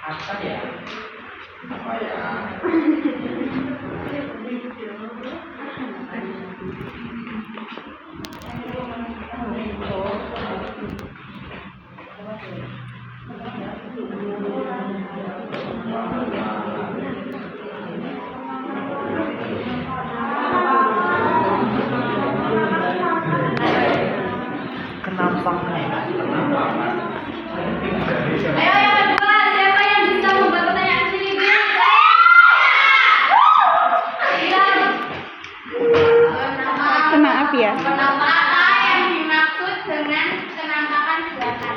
Apa ya? Apa ya? Ayo yang kedua, siapa yang bisa membuat pertanyaan sini? Maaf ya. Apa yang dimaksud dengan penampakan silakan?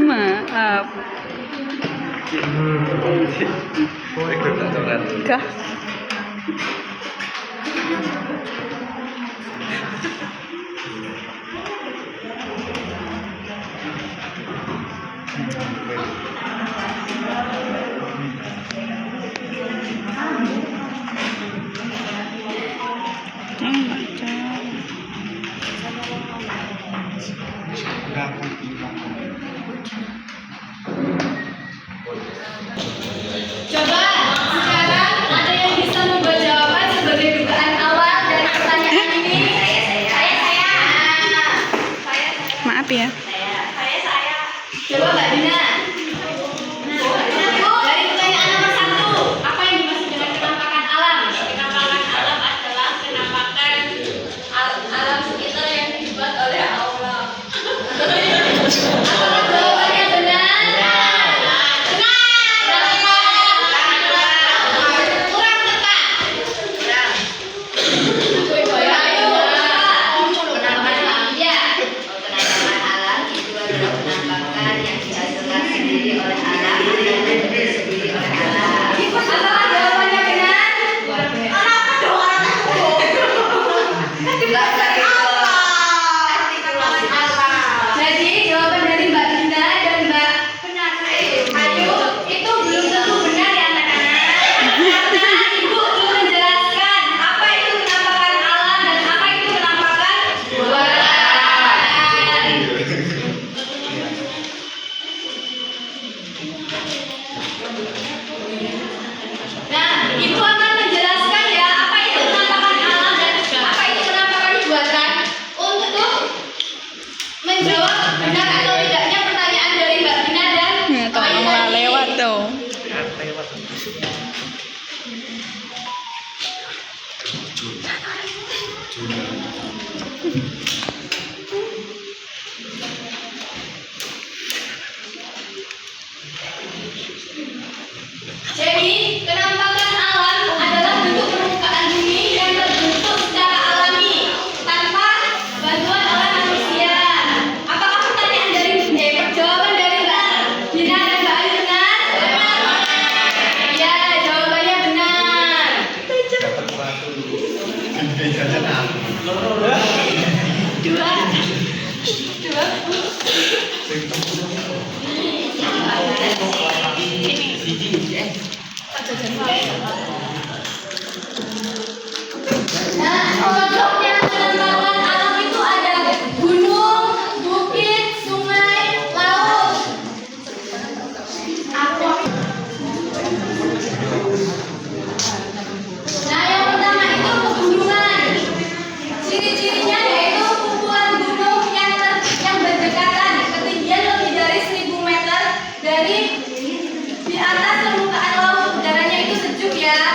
Maaf. Kah? Coba sekarang ada yang bisa membuat jawaban sebagai dugaan awal dari pertanyaan ini? Saya. Maaf ya. Saya. Coba Mbak Dina. Dari pertanyaan nomor 1, apa yang dimaksud dengan penampakan alam? Penampakan alam adalah penampakan alam sekitar yang dibuat oleh Allah. Apakah jawabannya benar? Kurang tepat. Iya. Penampakan alam itu adalah penampakan yang dihasilkan sendiri oleh alam dan diberi sendiri oleh alam. Apakah jawabannya benar? Kenapa dong orang aku? Jadi jawaban dari Mbak Dina dan Mbak Ayu itu belum tentu benar ya anak-anak. Karena Ibu belum menjelaskan apa itu penampakan alam dan apa itu penampakan buatan. Nah, Ibu akan menjelaskan ya apa itu penampakan alam dan apa itu penampakan buatan untuk menjawab benar atau tidaknya pertanyaan dari Mbak Dina dan Mbak Ayu Tolonglah tadi. lewat dong. Jadi, penampakan alam adalah bentuk permukaan bumi yang terbentuk secara alami tanpa bantuan oleh manusia. Apakah pertanyaan dari jawaban dari Mbak Dina dan Mbak Ayu benar? Iya, jawabannya benar. Nah, contohnya penampakan alam itu ada gunung, bukit, sungai, laut. Nah, yang pertama itu pegunungan. Ciri-cirinya yaitu kumpulan gunung yang berdekatan, ketinggian lebih dari 1000 meter dari di atas permukaan laut. Udaranya itu sejuk ya.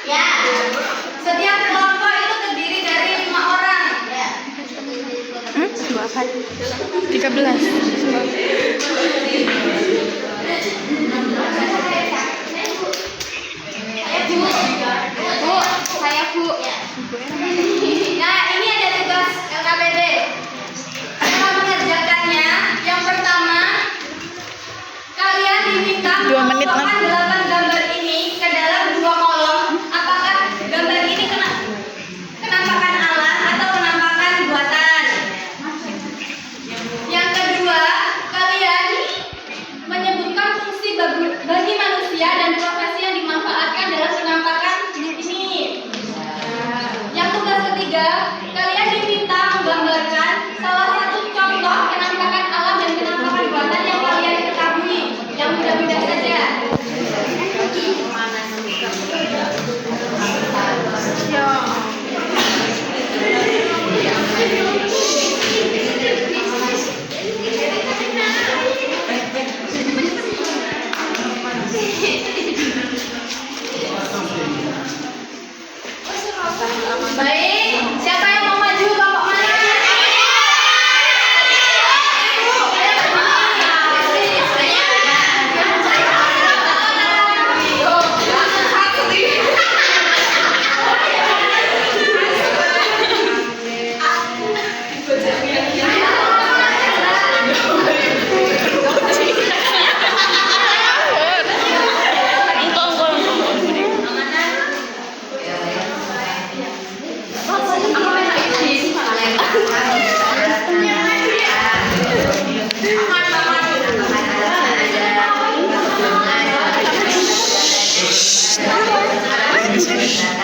Ya. Setiap kelompok itu terdiri dari 5 orang. Ya. 13. Bu, nah, ini ada tugas LKPD. Cara mengerjakannya, yang pertama, kalian diminta 2 menit, Nak. mengelompokkan 8 gambar ini ke dalam 2 kolom. Apakah gambar ini kenampakan alam atau kenampakan buatan? Yang kedua, kalian menyebutkan fungsi bagi manusia dan profesi yang dimanfaatkan dalam penampakan ini. Yang tugas ketiga, kalian diminta menggambarkan salah satu contoh kenampakan alam dan kenampakan buatan yang kalian ketahui, yang mudah-mudah saja. Baik, siapa yang mau maju kelompok mana? Ada